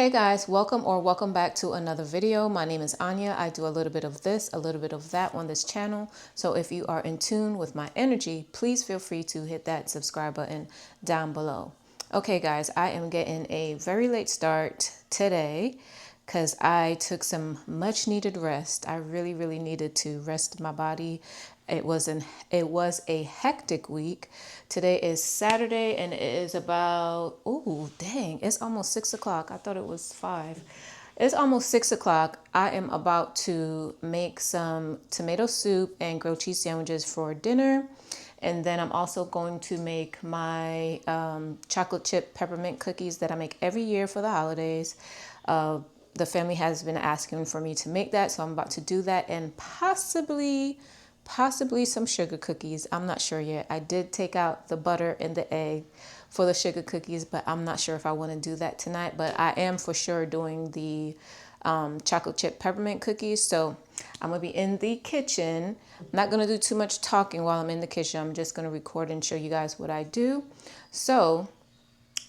Hey guys, welcome back to another video. My name is Anya. I do a little bit of this, a little bit of that on this channel. So if you are in tune with my energy, please feel free to hit that subscribe button down below. Okay guys, I am getting a very late start today because I took some much needed rest. I really needed to rest my body. It was a hectic week. Today is Saturday and it is about, oh dang, it's almost 6 o'clock. I thought it was 5. It's almost 6 o'clock. I am about to make some tomato soup and grilled cheese sandwiches for dinner. And then I'm also going to make my chocolate chip peppermint cookies that I make every year for the holidays. The family has been asking for me to make that, so I'm about to do that, and possibly some sugar cookies. I'm not sure yet. I did take out the butter and the egg for the sugar cookies, but I'm not sure if I want to do that tonight. But I am for sure doing the chocolate chip peppermint cookies. So I'm gonna be in the kitchen. I'm not gonna do too much talking while I'm in the kitchen. I'm just gonna record and show you guys what I do. So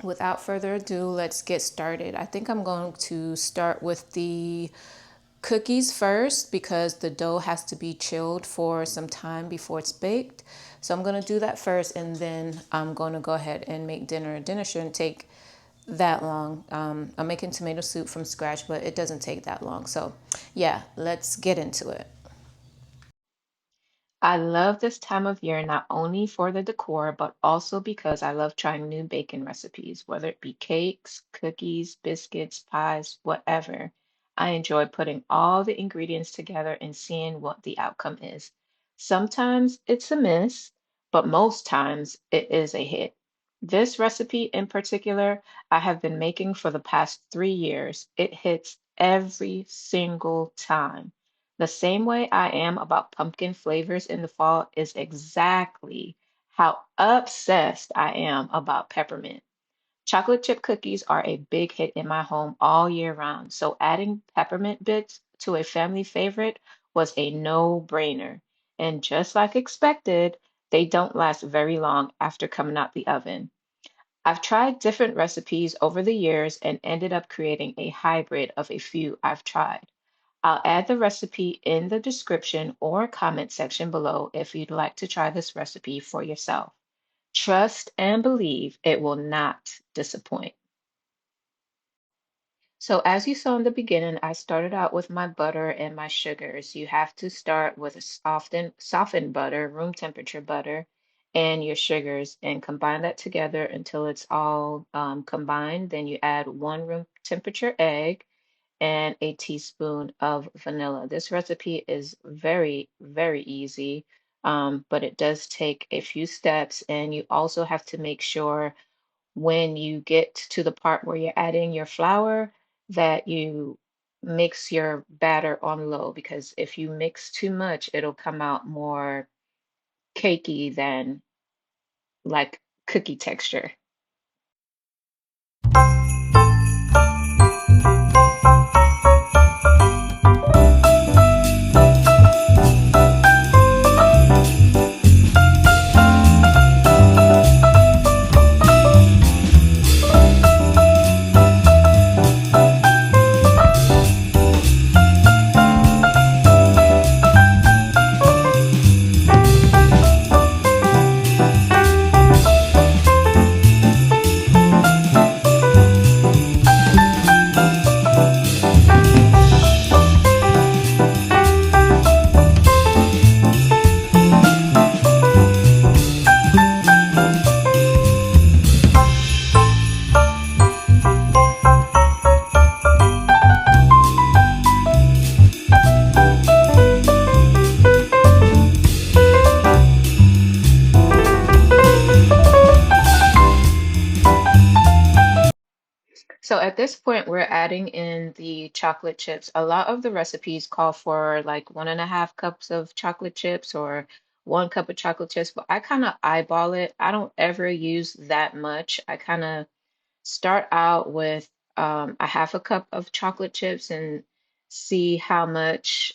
without further ado, let's get started. I think I'm going to start with the cookies first because the dough has to be chilled for some time before it's baked. So I'm going to do that first, and then I'm going to go ahead and make dinner. Dinner shouldn't take that long. I'm making tomato soup from scratch, but it doesn't take that long. So yeah, let's get into it. I love this time of year not only for the decor, but also because I love trying new baking recipes, whether it be cakes, cookies, biscuits, pies, whatever. I enjoy putting all the ingredients together and seeing what the outcome is. Sometimes it's a miss, but most times it is a hit. This recipe in particular, I have been making for the past 3 years. It hits every single time. The same way I am about pumpkin flavors in the fall is exactly how obsessed I am about peppermint. Chocolate chip cookies are a big hit in my home all year round, so adding peppermint bits to a family favorite was a no-brainer. And just like expected, they don't last very long after coming out the oven. I've tried different recipes over the years and ended up creating a hybrid of a few I've tried. I'll add the recipe in the description or comment section below if you'd like to try this recipe for yourself. Trust and believe it will not disappoint. So as you saw in the beginning, I started out with my butter and my sugars. You have to start with a softened butter, room temperature butter, and your sugars, and combine that together until it's all combined. Then you add one room temperature egg and a teaspoon of vanilla. This recipe is very easy, but it does take a few steps, and you also have to make sure when you get to the part where you're adding your flour that you mix your batter on low, because if you mix too much, it'll come out more cakey than like cookie texture. So at this point, we're adding in the chocolate chips. A lot of the recipes call for like 1.5 cups of chocolate chips or 1 cup of chocolate chips, but I kind of eyeball it. I don't ever use that much. I kind of start out with a half a cup of chocolate chips and see how much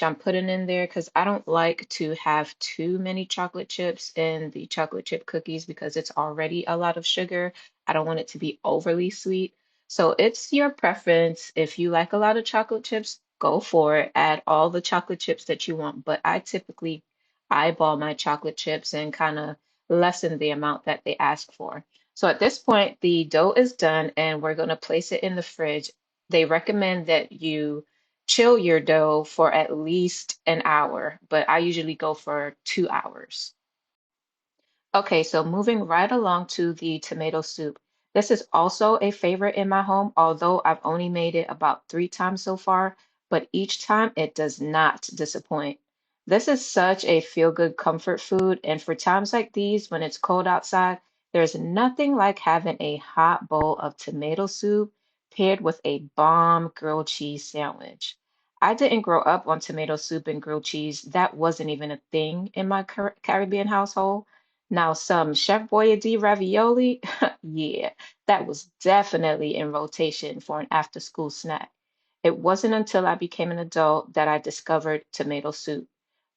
I'm putting in there, because I don't like to have too many chocolate chips in the chocolate chip cookies because it's already a lot of sugar. I don't want it to be overly sweet. So it's your preference. If you like a lot of chocolate chips, go for it. Add all the chocolate chips that you want. But I typically eyeball my chocolate chips and kind of lessen the amount that they ask for. So at this point, the dough is done and we're going to place it in the fridge. They recommend that you chill your dough for at least an hour, but I usually go for 2 hours. Okay, so moving right along to the tomato soup. This is also a favorite in my home, although I've only made it about 3 times so far, but each time it does not disappoint. This is such a feel-good comfort food, and for times like these when it's cold outside, there's nothing like having a hot bowl of tomato soup paired with a bomb grilled cheese sandwich. I didn't grow up on tomato soup and grilled cheese. That wasn't even a thing in my Caribbean household. Now, some Chef Boyardee ravioli, yeah, that was definitely in rotation for an after-school snack. It wasn't until I became an adult that I discovered tomato soup.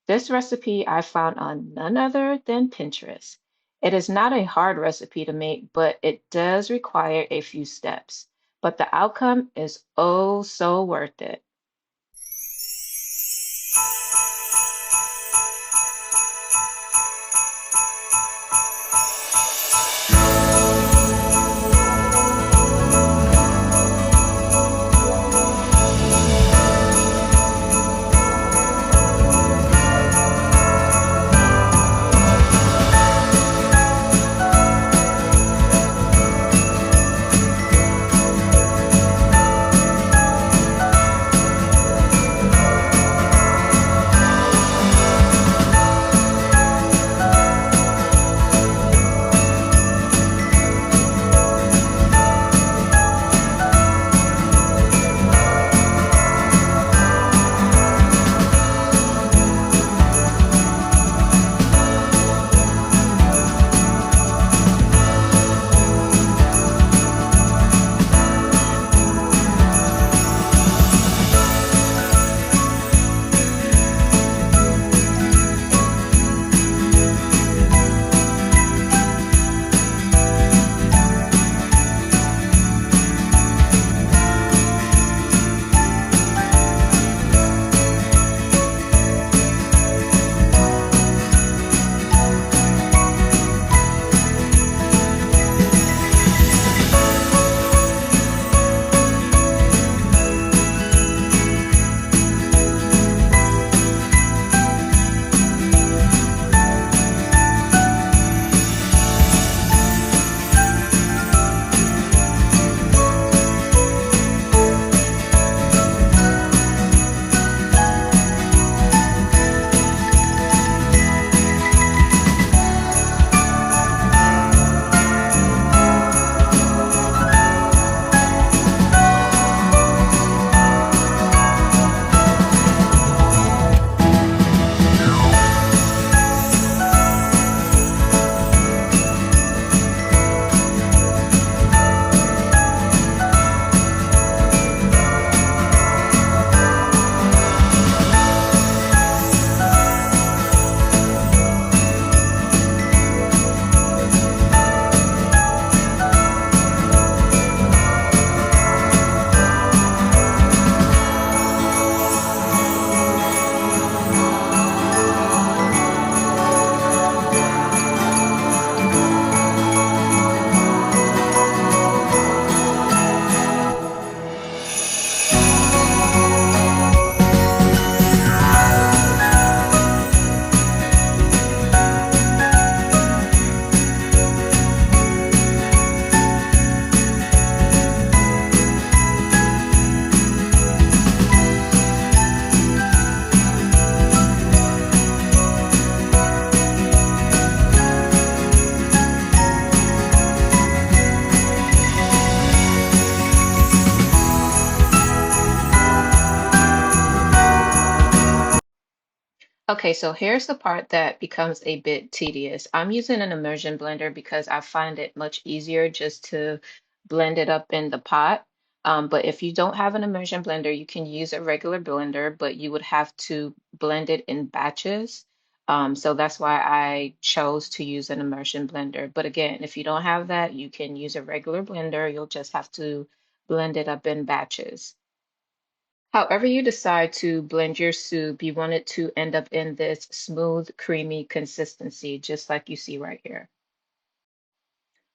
This recipe I found on none other than Pinterest. It is not a hard recipe to make, but it does require a few steps. But the outcome is oh so worth it. Okay, so here's the part that becomes a bit tedious. I'm using an immersion blender because I find it much easier just to blend it up in the pot. But if you don't have an immersion blender, you can use a regular blender, but you would have to blend it in batches. So that's why I chose to use an immersion blender. But again, if you don't have that, you can use a regular blender. You'll just have to blend it up in batches. However you decide to blend your soup, you want it to end up in this smooth, creamy consistency, just like you see right here.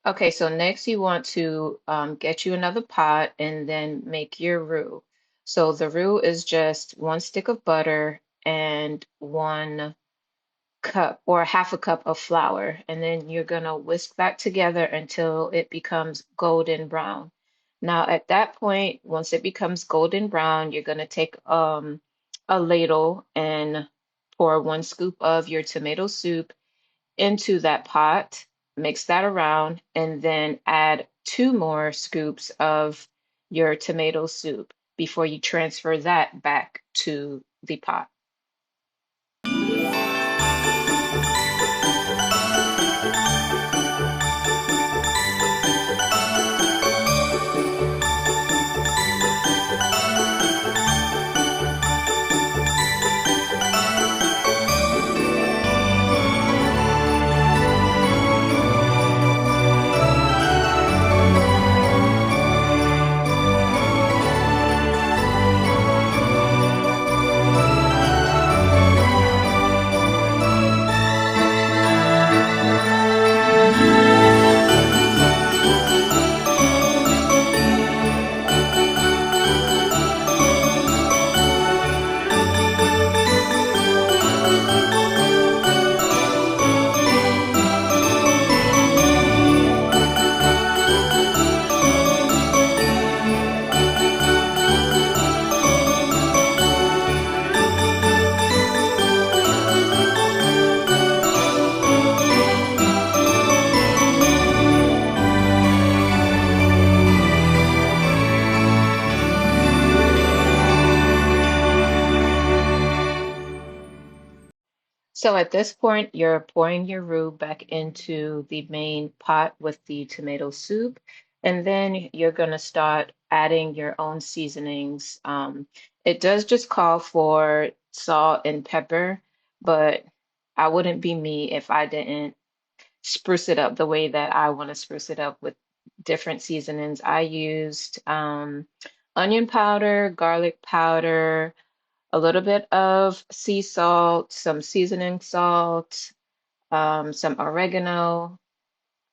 Okay, so next you want to get you another pot and then make your roux. So the roux is just 1 stick of butter and 1 cup or half a cup of flour. And then you're gonna whisk that together until it becomes golden brown. Now at that point, once it becomes golden brown, you're gonna take a ladle and pour 1 scoop of your tomato soup into that pot, mix that around, and then add 2 more scoops of your tomato soup before you transfer that back to the pot. So at this point, you're pouring your roux back into the main pot with the tomato soup, and then you're going to start adding your own seasonings. It does just call for salt and pepper, but I wouldn't be me if I didn't spruce it up the way that I want to spruce it up with different seasonings. I used onion powder, garlic powder, a little bit of sea salt, some seasoning salt, some oregano.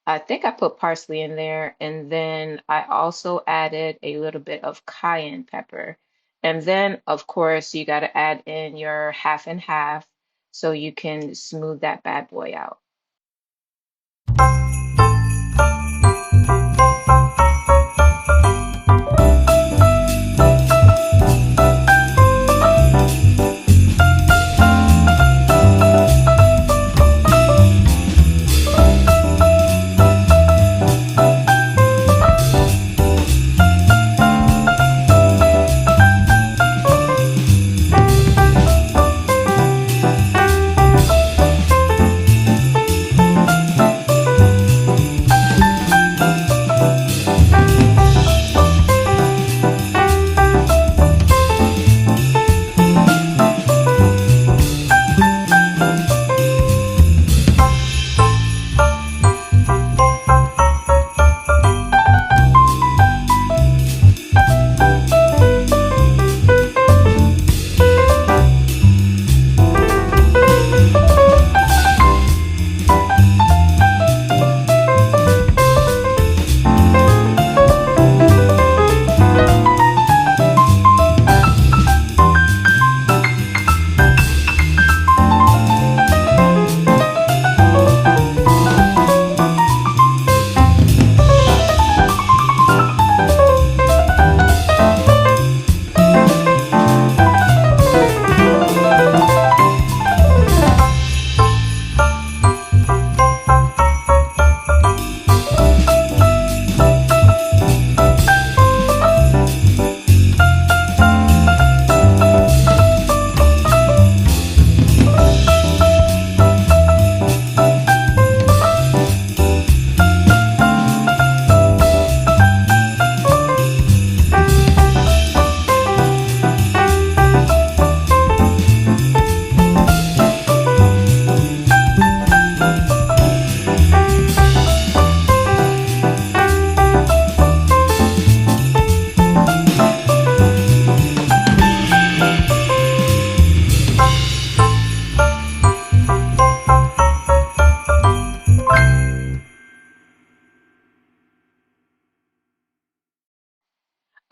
I think I put parsley in there. And then I also added a little bit of cayenne pepper. And then, of course, you got to add in your half and half so you can smooth that bad boy out.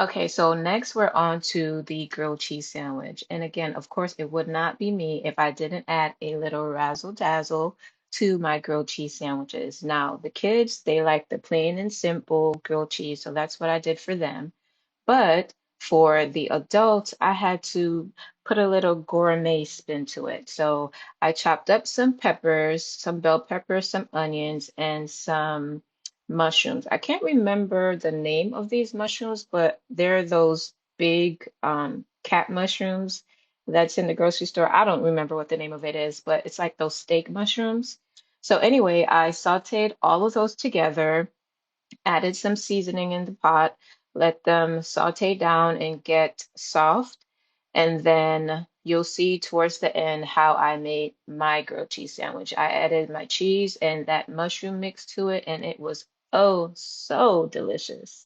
Okay, so next we're on to the grilled cheese sandwich. And again, of course, it would not be me if I didn't add a little razzle dazzle to my grilled cheese sandwiches. Now, the kids, they like the plain and simple grilled cheese, so that's what I did for them. But for the adults, I had to put a little gourmet spin to it. So I chopped up some peppers, some bell peppers, some onions, and some mushrooms. I can't remember the name of these mushrooms, but they're those big cat mushrooms that's in the grocery store. I don't remember what the name of it is, but it's like those steak mushrooms. So anyway, I sauteed all of those together, added some seasoning in the pot, let them saute down and get soft. And then you'll see towards the end how I made my grilled cheese sandwich. I added my cheese and that mushroom mix to it, and it was oh so delicious.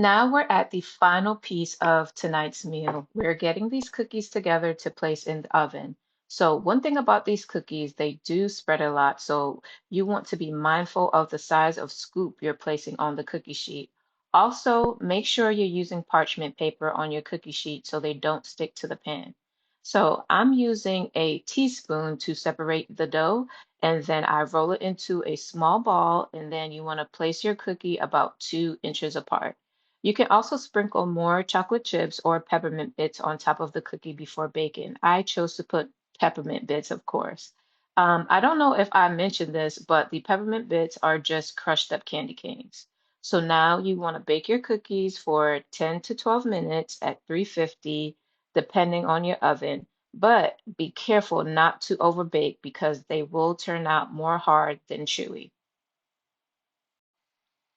Now we're at the final piece of tonight's meal. We're getting these cookies together to place in the oven. So one thing about these cookies, they do spread a lot. So you want to be mindful of the size of scoop you're placing on the cookie sheet. Also, make sure you're using parchment paper on your cookie sheet so they don't stick to the pan. So I'm using a teaspoon to separate the dough, and then I roll it into a small ball, and then you want to place your cookie about 2 inches apart. You can also sprinkle more chocolate chips or peppermint bits on top of the cookie before baking. I chose to put peppermint bits, of course. I don't know if I mentioned this, but the peppermint bits are just crushed up candy canes. So now you want to bake your cookies for 10 to 12 minutes at 350, depending on your oven. But be careful not to overbake because they will turn out more hard than chewy.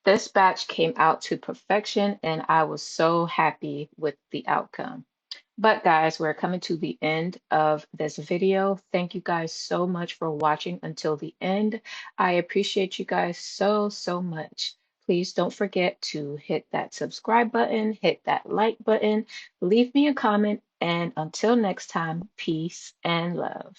This batch came out to perfection, and I was so happy with the outcome. But guys, we're coming to the end of this video. Thank you guys so much for watching until the end. I appreciate you guys so, so much. Please don't forget to hit that subscribe button, hit that like button, leave me a comment, and until next time, peace and love.